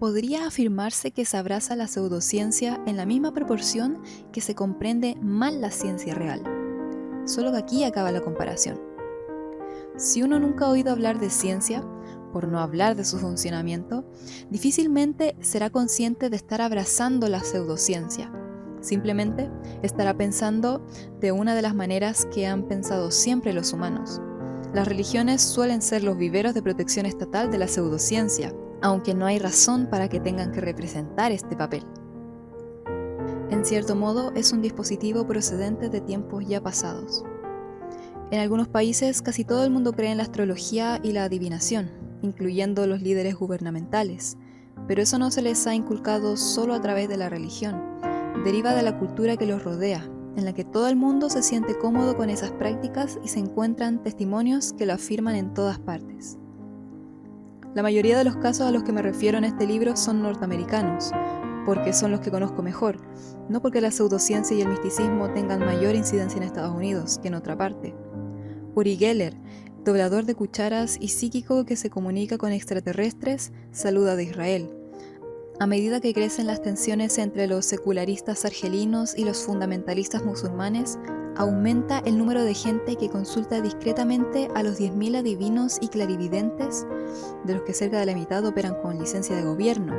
podría afirmarse que se abraza la pseudociencia en la misma proporción que se comprende mal la ciencia real. Solo que aquí acaba la comparación. Si uno nunca ha oído hablar de ciencia, por no hablar de su funcionamiento, difícilmente será consciente de estar abrazando la pseudociencia. Simplemente estará pensando de una de las maneras que han pensado siempre los humanos. Las religiones suelen ser los viveros de protección estatal de la pseudociencia, aunque no hay razón para que tengan que representar este papel. En cierto modo, es un dispositivo procedente de tiempos ya pasados. En algunos países, casi todo el mundo cree en la astrología y la adivinación, incluyendo los líderes gubernamentales, pero eso no se les ha inculcado solo a través de la religión, deriva de la cultura que los rodea, en la que todo el mundo se siente cómodo con esas prácticas y se encuentran testimonios que lo afirman en todas partes. La mayoría de los casos a los que me refiero en este libro son norteamericanos, porque son los que conozco mejor, no porque la pseudociencia y el misticismo tengan mayor incidencia en Estados Unidos que en otra parte. Uri Geller, doblador de cucharas y psíquico que se comunica con extraterrestres, saluda de Israel. A medida que crecen las tensiones entre los secularistas argelinos y los fundamentalistas musulmanes, aumenta el número de gente que consulta discretamente a los 10.000 adivinos y clarividentes, de los que cerca de la mitad operan con licencia de gobierno.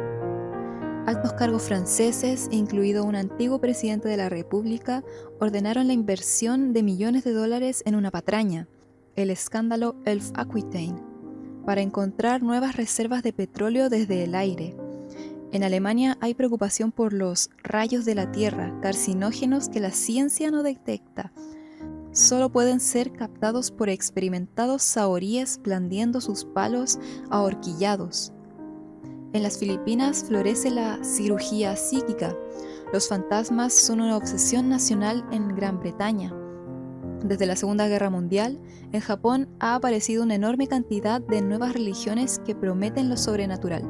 Altos cargos franceses, incluido un antiguo presidente de la República, ordenaron la inversión de millones de dólares en una patraña, el escándalo Elf Aquitaine, para encontrar nuevas reservas de petróleo desde el aire. En Alemania hay preocupación por los rayos de la Tierra, carcinógenos que la ciencia no detecta. Solo pueden ser captados por experimentados sahoríes blandiendo sus palos ahorquillados. En las Filipinas florece la cirugía psíquica. Los fantasmas son una obsesión nacional en Gran Bretaña. Desde la Segunda Guerra Mundial, en Japón ha aparecido una enorme cantidad de nuevas religiones que prometen lo sobrenatural.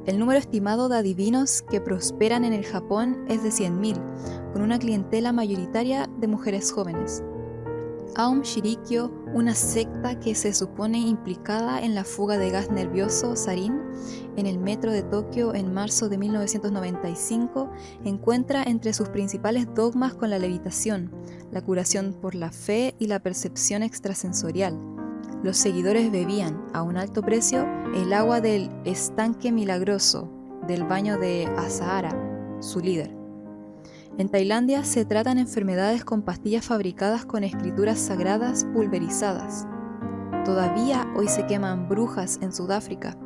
El número estimado de adivinos que prosperan en el Japón es de 100.000, con una clientela mayoritaria de mujeres jóvenes. Aum Shirikyo, una secta que se supone implicada en la fuga de gas nervioso sarin en el metro de Tokio en marzo de 1995, encuentra entre sus principales dogmas con la levitación, la curación por la fe y la percepción extrasensorial. Los seguidores bebían, a un alto precio, el agua del estanque milagroso del baño de Asahara, su líder. En Tailandia se tratan enfermedades con pastillas fabricadas con escrituras sagradas pulverizadas. Todavía hoy se queman brujas en Sudáfrica.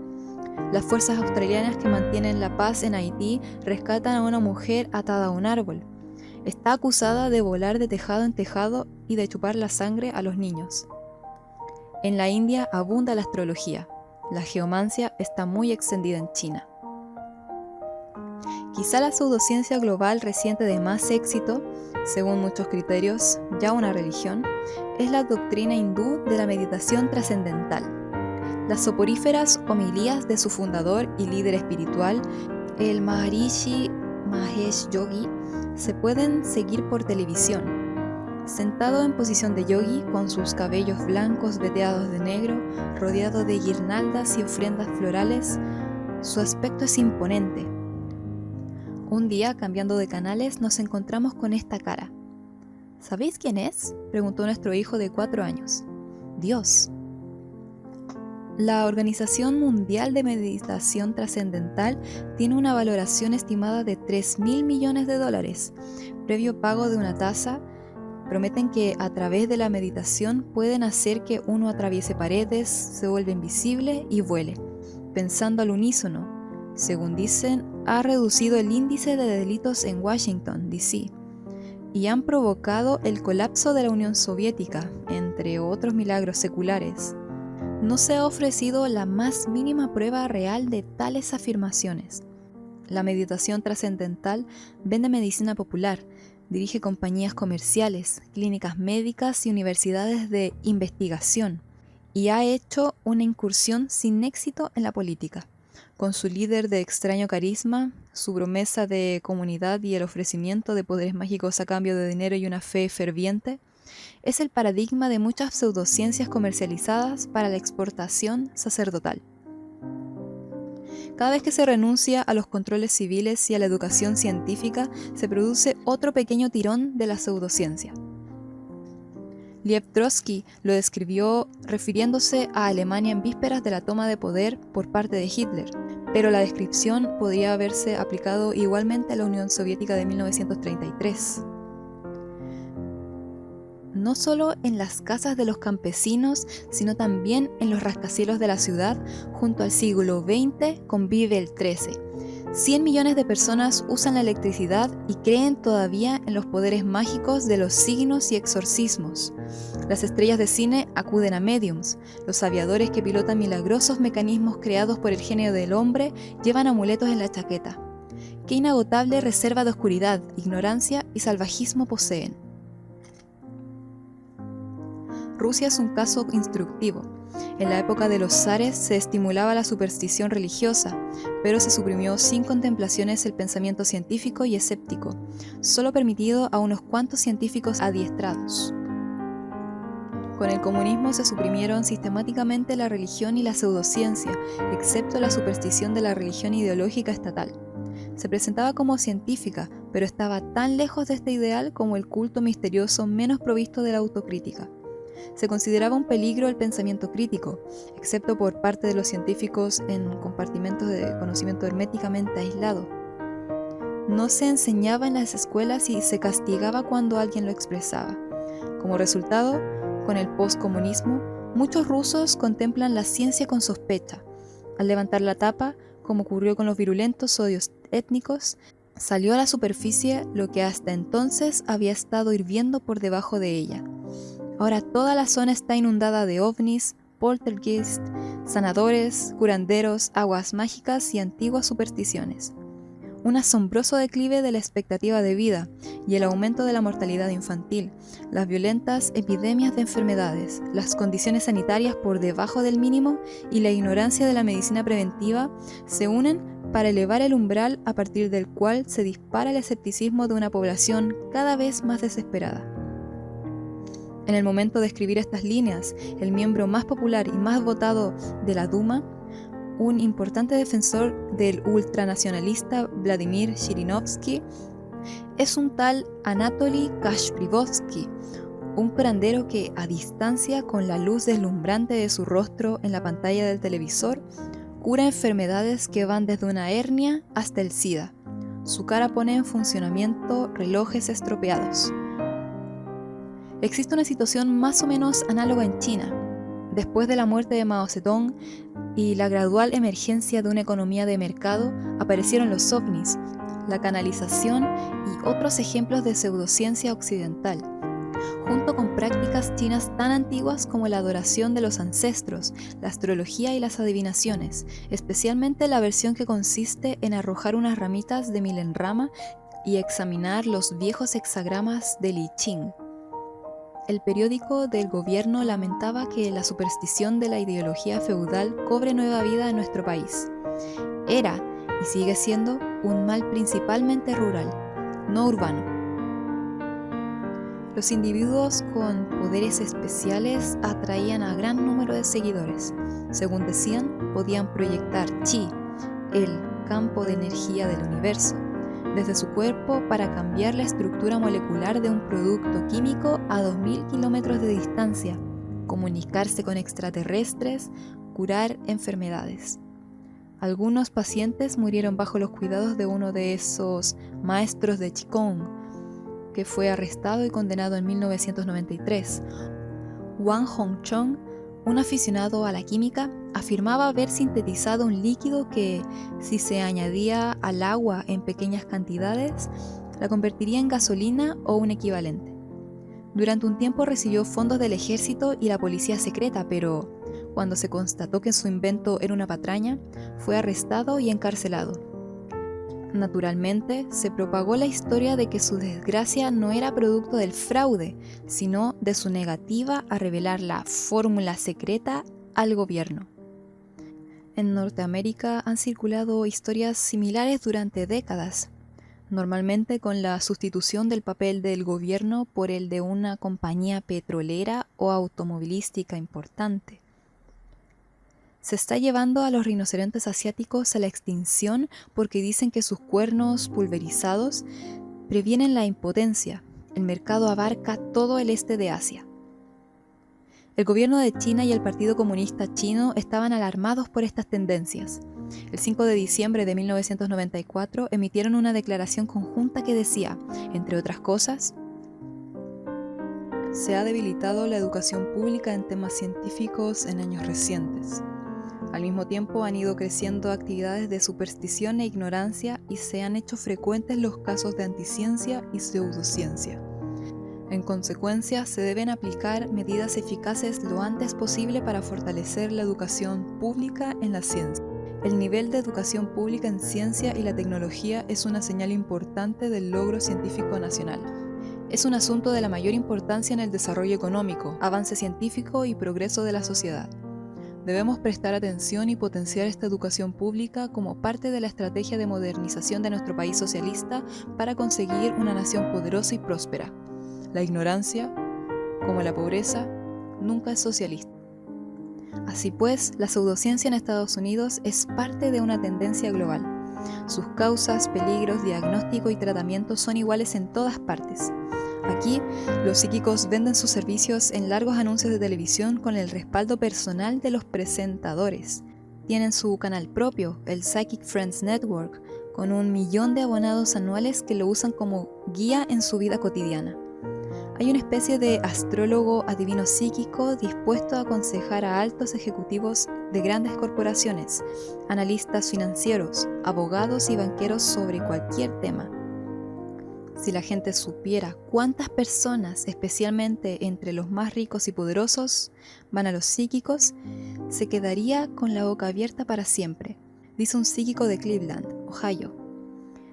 Las fuerzas australianas que mantienen la paz en Haití rescatan a una mujer atada a un árbol. Está acusada de volar de tejado en tejado y de chupar la sangre a los niños. En la India abunda la astrología. La geomancia está muy extendida en China. Quizá la pseudociencia global reciente de más éxito, según muchos criterios, ya una religión, es la doctrina hindú de la meditación trascendental. Las soporíferas homilías de su fundador y líder espiritual, el Maharishi Mahesh Yogi, se pueden seguir por televisión. Sentado en posición de yogi, con sus cabellos blancos veteados de negro, rodeado de guirnaldas y ofrendas florales, su aspecto es imponente. Un día, cambiando de canales, nos encontramos con esta cara. ¿Sabéis quién es?, preguntó nuestro hijo de 4 años. Dios. La Organización Mundial de Meditación Trascendental tiene una valoración estimada de $3.000 millones, previo pago de una tasa. Prometen que a través de la meditación pueden hacer que uno atraviese paredes, se vuelva invisible y vuele, pensando al unísono. Según dicen, ha reducido el índice de delitos en Washington, D.C., y han provocado el colapso de la Unión Soviética, entre otros milagros seculares. No se ha ofrecido la más mínima prueba real de tales afirmaciones. La meditación trascendental vende medicina popular, dirige compañías comerciales, clínicas médicas y universidades de investigación, y ha hecho una incursión sin éxito en la política. Con su líder de extraño carisma, su promesa de comunidad y el ofrecimiento de poderes mágicos a cambio de dinero y una fe ferviente, es el paradigma de muchas pseudociencias comercializadas para la exportación sacerdotal. Cada vez que se renuncia a los controles civiles y a la educación científica, se produce otro pequeño tirón de la pseudociencia. Lev Trotsky lo describió refiriéndose a Alemania en vísperas de la toma de poder por parte de Hitler, pero la descripción podría haberse aplicado igualmente a la Unión Soviética de 1933. No solo en las casas de los campesinos, sino también en los rascacielos de la ciudad, junto al siglo XX convive el 13. 100 millones de personas usan la electricidad y creen todavía en los poderes mágicos de los signos y exorcismos. Las estrellas de cine acuden a mediums. Los aviadores que pilotan milagrosos mecanismos creados por el genio del hombre llevan amuletos en la chaqueta. Qué inagotable reserva de oscuridad, ignorancia y salvajismo poseen. Rusia es un caso instructivo. En la época de los zares se estimulaba la superstición religiosa, pero se suprimió sin contemplaciones el pensamiento científico y escéptico, solo permitido a unos cuantos científicos adiestrados. Con el comunismo se suprimieron sistemáticamente la religión y la pseudociencia, excepto la superstición de la religión ideológica estatal. Se presentaba como científica, pero estaba tan lejos de este ideal como el culto misterioso menos provisto de la autocrítica. Se consideraba un peligro el pensamiento crítico, excepto por parte de los científicos en compartimentos de conocimiento herméticamente aislado. No se enseñaba en las escuelas y se castigaba cuando alguien lo expresaba. Como resultado, con el postcomunismo, muchos rusos contemplan la ciencia con sospecha. Al levantar la tapa, como ocurrió con los virulentos odios étnicos, salió a la superficie lo que hasta entonces había estado hirviendo por debajo de ella. Ahora toda la zona está inundada de ovnis, poltergeist, sanadores, curanderos, aguas mágicas y antiguas supersticiones. Un asombroso declive de la expectativa de vida y el aumento de la mortalidad infantil, las violentas epidemias de enfermedades, las condiciones sanitarias por debajo del mínimo y la ignorancia de la medicina preventiva se unen para elevar el umbral a partir del cual se dispara el escepticismo de una población cada vez más desesperada. En el momento de escribir estas líneas, el miembro más popular y más votado de la Duma, un importante defensor del ultranacionalista Vladimir Zhirinovsky, es un tal Anatoly Kashprivotsky, un curandero que, a distancia, con la luz deslumbrante de su rostro en la pantalla del televisor, cura enfermedades que van desde una hernia hasta el SIDA. Su cara pone en funcionamiento relojes estropeados. Existe una situación más o menos análoga en China. Después de la muerte de Mao Zedong y la gradual emergencia de una economía de mercado, aparecieron los ovnis, la canalización y otros ejemplos de pseudociencia occidental, junto con prácticas chinas tan antiguas como la adoración de los ancestros, la astrología y las adivinaciones, especialmente la versión que consiste en arrojar unas ramitas de milenrama y examinar los viejos hexagramas de Li Ching. El periódico del gobierno lamentaba que la superstición de la ideología feudal cobre nueva vida en nuestro país. Era, y sigue siendo, un mal principalmente rural, no urbano. Los individuos con poderes especiales atraían a gran número de seguidores. Según decían, podían proyectar chi, el campo de energía del universo, desde su cuerpo para cambiar la estructura molecular de un producto químico a 2000 kilómetros de distancia, comunicarse con extraterrestres, curar enfermedades. Algunos pacientes murieron bajo los cuidados de uno de esos maestros de Qigong, que fue arrestado y condenado en 1993. Wang Hongchong, un aficionado a la química, afirmaba haber sintetizado un líquido que, si se añadía al agua en pequeñas cantidades, la convertiría en gasolina o un equivalente. Durante un tiempo recibió fondos del ejército y la policía secreta, pero cuando se constató que su invento era una patraña, fue arrestado y encarcelado. Naturalmente, se propagó la historia de que su desgracia no era producto del fraude, sino de su negativa a revelar la fórmula secreta al gobierno. En Norteamérica han circulado historias similares durante décadas, normalmente con la sustitución del papel del gobierno por el de una compañía petrolera o automovilística importante. Se está llevando a los rinocerontes asiáticos a la extinción porque dicen que sus cuernos pulverizados previenen la impotencia. El mercado abarca todo el este de Asia. El gobierno de China y el Partido Comunista Chino estaban alarmados por estas tendencias. El 5 de diciembre de 1994 emitieron una declaración conjunta que decía, entre otras cosas, se ha debilitado la educación pública en temas científicos en años recientes. Al mismo tiempo han ido creciendo actividades de superstición e ignorancia y se han hecho frecuentes los casos de anticiencia y pseudociencia. En consecuencia, se deben aplicar medidas eficaces lo antes posible para fortalecer la educación pública en la ciencia. El nivel de educación pública en ciencia y la tecnología es una señal importante del logro científico nacional. Es un asunto de la mayor importancia en el desarrollo económico, avance científico y progreso de la sociedad. Debemos prestar atención y potenciar esta educación pública como parte de la estrategia de modernización de nuestro país socialista para conseguir una nación poderosa y próspera. La ignorancia, como la pobreza, nunca es socialista. Así pues, la pseudociencia en Estados Unidos es parte de una tendencia global. Sus causas, peligros, diagnóstico y tratamiento son iguales en todas partes. Aquí, los psíquicos venden sus servicios en largos anuncios de televisión con el respaldo personal de los presentadores. Tienen su canal propio, el Psychic Friends Network, con 1 millón de abonados anuales que lo usan como guía en su vida cotidiana. Hay una especie de astrólogo adivino psíquico dispuesto a aconsejar a altos ejecutivos de grandes corporaciones, analistas financieros, abogados y banqueros sobre cualquier tema. Si la gente supiera cuántas personas, especialmente entre los más ricos y poderosos, van a los psíquicos, se quedaría con la boca abierta para siempre, dice un psíquico de Cleveland, Ohio.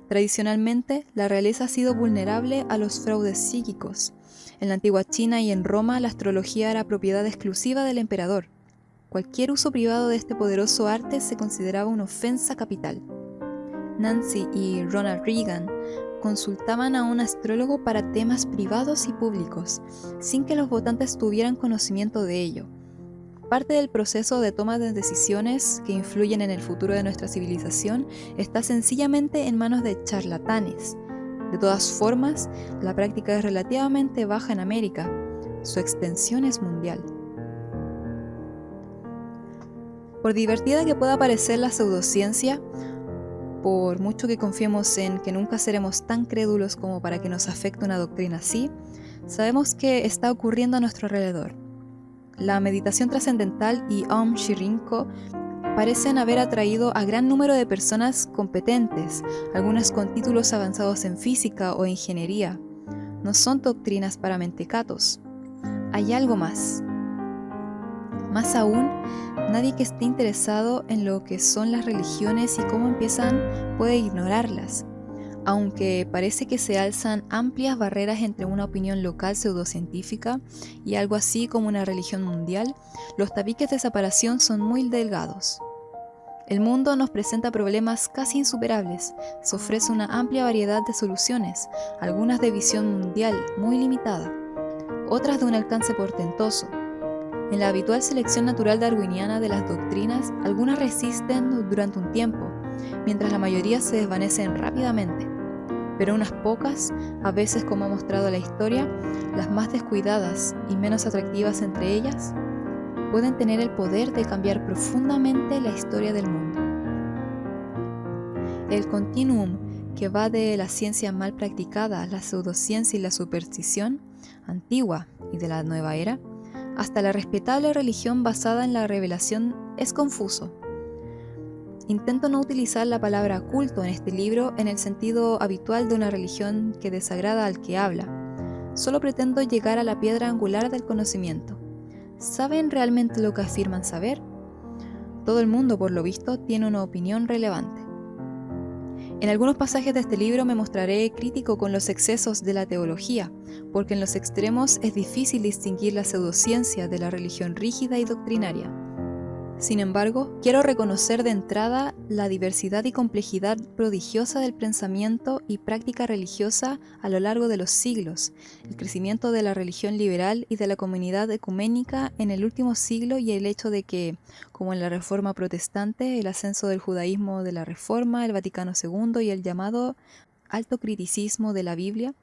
Tradicionalmente, la realeza ha sido vulnerable a los fraudes psíquicos. En la antigua China y en Roma, la astrología era propiedad exclusiva del emperador. Cualquier uso privado de este poderoso arte se consideraba una ofensa capital. Nancy y Ronald Reagan consultaban a un astrólogo para temas privados y públicos, sin que los votantes tuvieran conocimiento de ello. Parte del proceso de toma de decisiones que influyen en el futuro de nuestra civilización está sencillamente en manos de charlatanes. De todas formas, la práctica es relativamente baja en América. Su extensión es mundial. Por divertida que pueda parecer la pseudociencia, por mucho que confiemos en que nunca seremos tan crédulos como para que nos afecte una doctrina así, sabemos que está ocurriendo a nuestro alrededor. La meditación trascendental y Aum Shinrikyo parecen haber atraído a gran número de personas competentes, algunas con títulos avanzados en física o ingeniería. No son doctrinas para mentecatos. Hay algo más. Más aún, nadie que esté interesado en lo que son las religiones y cómo empiezan puede ignorarlas. Aunque parece que se alzan amplias barreras entre una opinión local pseudocientífica y algo así como una religión mundial, los tabiques de separación son muy delgados. El mundo nos presenta problemas casi insuperables, se ofrece una amplia variedad de soluciones, algunas de visión mundial muy limitada, otras de un alcance portentoso. En la habitual selección natural darwiniana de las doctrinas, algunas resisten durante un tiempo, mientras la mayoría se desvanecen rápidamente. Pero unas pocas, a veces como ha mostrado la historia, las más descuidadas y menos atractivas entre ellas, pueden tener el poder de cambiar profundamente la historia del mundo. El continuum que va de la ciencia mal practicada, la pseudociencia y la superstición, antigua y de la nueva era, hasta la respetable religión basada en la revelación es confuso. Intento no utilizar la palabra culto en este libro en el sentido habitual de una religión que desagrada al que habla. Solo pretendo llegar a la piedra angular del conocimiento. ¿Saben realmente lo que afirman saber? Todo el mundo, por lo visto, tiene una opinión relevante. En algunos pasajes de este libro me mostraré crítico con los excesos de la teología, porque en los extremos es difícil distinguir la pseudociencia de la religión rígida y doctrinaria. Sin embargo, quiero reconocer de entrada la diversidad y complejidad prodigiosa del pensamiento y práctica religiosa a lo largo de los siglos, el crecimiento de la religión liberal y de la comunidad ecuménica en el último siglo y el hecho de que, como en la Reforma Protestante, el ascenso del judaísmo de la Reforma, el Vaticano II y el llamado alto criticismo de la Biblia,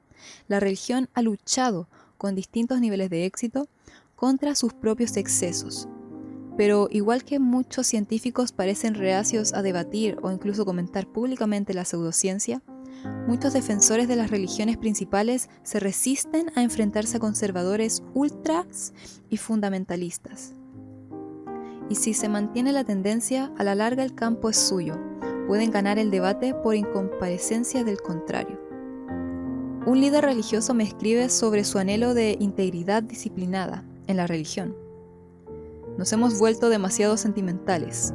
la religión ha luchado con distintos niveles de éxito contra sus propios excesos. Pero igual que muchos científicos parecen reacios a debatir o incluso comentar públicamente la pseudociencia, muchos defensores de las religiones principales se resisten a enfrentarse a conservadores ultras y fundamentalistas. Y si se mantiene la tendencia, a la larga el campo es suyo. Pueden ganar el debate por incomparecencia del contrario. Un líder religioso me escribe sobre su anhelo de integridad disciplinada en la religión. Nos hemos vuelto demasiado sentimentales.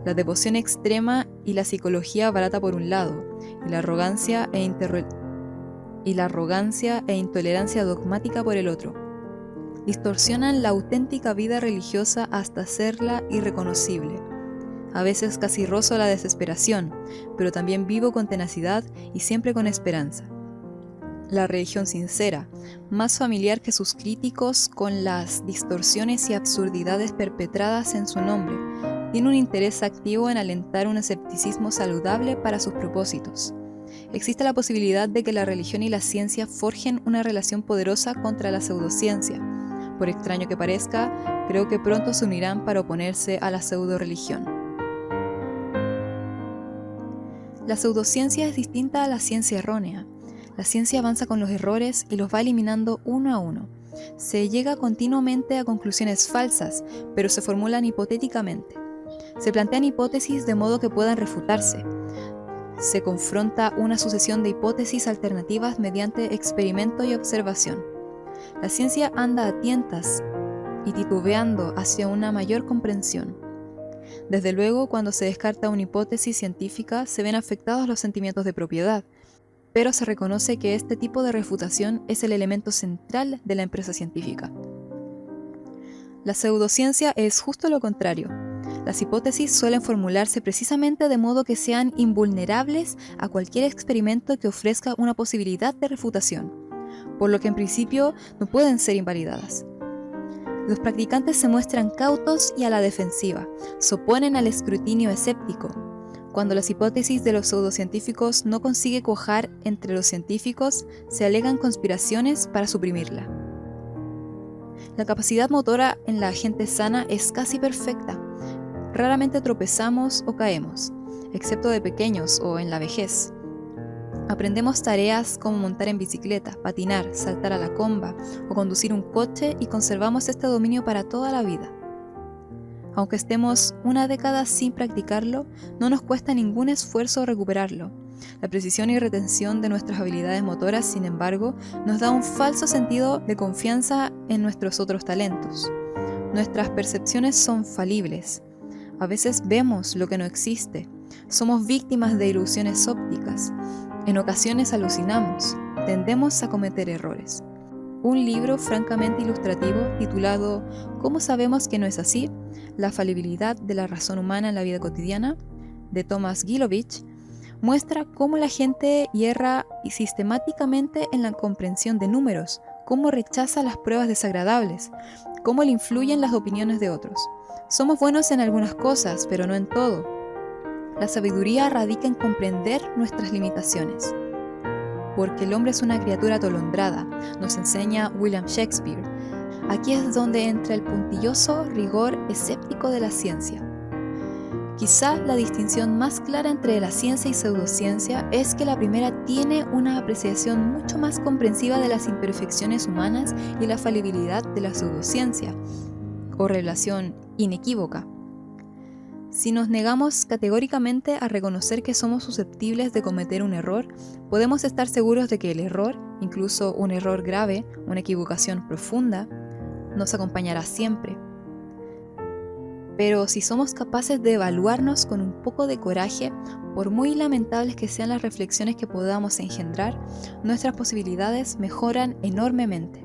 La devoción extrema y la psicología barata por un lado, y la arrogancia e intolerancia dogmática por el otro. Distorsionan la auténtica vida religiosa hasta hacerla irreconocible. A veces casi rozo la desesperación, pero también vivo con tenacidad y siempre con esperanza. La religión sincera, más familiar que sus críticos con las distorsiones y absurdidades perpetradas en su nombre, tiene un interés activo en alentar un escepticismo saludable para sus propósitos. Existe la posibilidad de que la religión y la ciencia forjen una relación poderosa contra la pseudociencia. Por extraño que parezca, creo que pronto se unirán para oponerse a la pseudoreligión. La pseudociencia es distinta a la ciencia errónea. La ciencia avanza con los errores y los va eliminando uno a uno. Se llega continuamente a conclusiones falsas, pero se formulan hipotéticamente. Se plantean hipótesis de modo que puedan refutarse. Se confronta una sucesión de hipótesis alternativas mediante experimento y observación. La ciencia anda a tientas y titubeando hacia una mayor comprensión. Desde luego, cuando se descarta una hipótesis científica, se ven afectados los sentimientos de propiedad, pero se reconoce que este tipo de refutación es el elemento central de la empresa científica. La pseudociencia es justo lo contrario. Las hipótesis suelen formularse precisamente de modo que sean invulnerables a cualquier experimento que ofrezca una posibilidad de refutación, por lo que en principio no pueden ser invalidadas. Los practicantes se muestran cautos y a la defensiva, se oponen al escrutinio escéptico. Cuando las hipótesis de los pseudocientíficos no consigue cuajar entre los científicos, se alegan conspiraciones para suprimirla. La capacidad motora en la gente sana es casi perfecta. Raramente tropezamos o caemos, excepto de pequeños o en la vejez. Aprendemos tareas como montar en bicicleta, patinar, saltar a la comba o conducir un coche y conservamos este dominio para toda la vida. Aunque estemos una década sin practicarlo, no nos cuesta ningún esfuerzo recuperarlo. La precisión y retención de nuestras habilidades motoras, sin embargo, nos da un falso sentido de confianza en nuestros otros talentos. Nuestras percepciones son falibles. A veces vemos lo que no existe. Somos víctimas de ilusiones ópticas. En ocasiones alucinamos. Tendemos a cometer errores. Un libro francamente ilustrativo titulado ¿Cómo sabemos que no es así? La falibilidad de la razón humana en la vida cotidiana, de Thomas Gilovich, muestra cómo la gente hierra sistemáticamente en la comprensión de números, cómo rechaza las pruebas desagradables, cómo le influyen las opiniones de otros. Somos buenos en algunas cosas, pero no en todo. La sabiduría radica en comprender nuestras limitaciones. Porque el hombre es una criatura atolondrada, nos enseña William Shakespeare. Aquí es donde entra el puntilloso rigor escéptico de la ciencia. Quizá la distinción más clara entre la ciencia y pseudociencia es que la primera tiene una apreciación mucho más comprensiva de las imperfecciones humanas y la falibilidad de la pseudociencia, o relación inequívoca. Si nos negamos categóricamente a reconocer que somos susceptibles de cometer un error, podemos estar seguros de que el error, incluso un error grave, una equivocación profunda, nos acompañará siempre. Pero si somos capaces de evaluarnos con un poco de coraje, por muy lamentables que sean las reflexiones que podamos engendrar, nuestras posibilidades mejoran enormemente.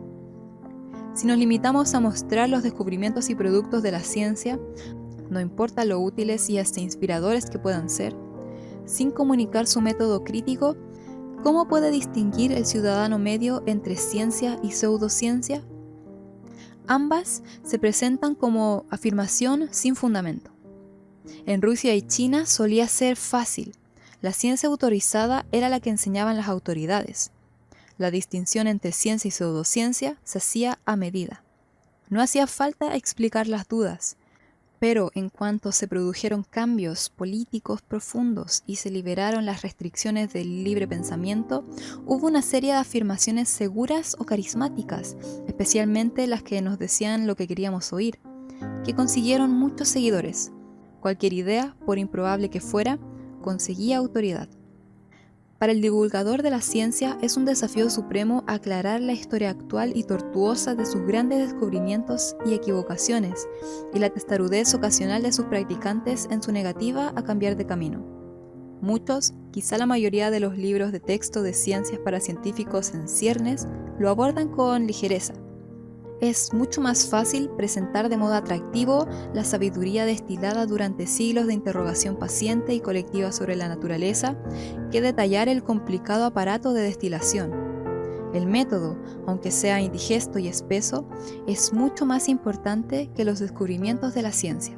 Si nos limitamos a mostrar los descubrimientos y productos de la ciencia, no importa lo útiles y hasta inspiradores que puedan ser, sin comunicar su método crítico, ¿cómo puede distinguir el ciudadano medio entre ciencia y pseudociencia? Ambas se presentan como afirmación sin fundamento. En Rusia y China solía ser fácil. La ciencia autorizada era la que enseñaban las autoridades. La distinción entre ciencia y pseudociencia se hacía a medida. No hacía falta explicar las dudas, pero en cuanto se produjeron cambios políticos profundos y se liberaron las restricciones del libre pensamiento, hubo una serie de afirmaciones seguras o carismáticas, especialmente las que nos decían lo que queríamos oír, que consiguieron muchos seguidores. Cualquier idea, por improbable que fuera, conseguía autoridad. Para el divulgador de la ciencia es un desafío supremo aclarar la historia actual y tortuosa de sus grandes descubrimientos y equivocaciones, y la testarudez ocasional de sus practicantes en su negativa a cambiar de camino. Muchos, quizá la mayoría de los libros de texto de ciencias para científicos en ciernes, lo abordan con ligereza. Es mucho más fácil presentar de modo atractivo la sabiduría destilada durante siglos de interrogación paciente y colectiva sobre la naturaleza que detallar el complicado aparato de destilación. El método, aunque sea indigesto y espeso, es mucho más importante que los descubrimientos de la ciencia.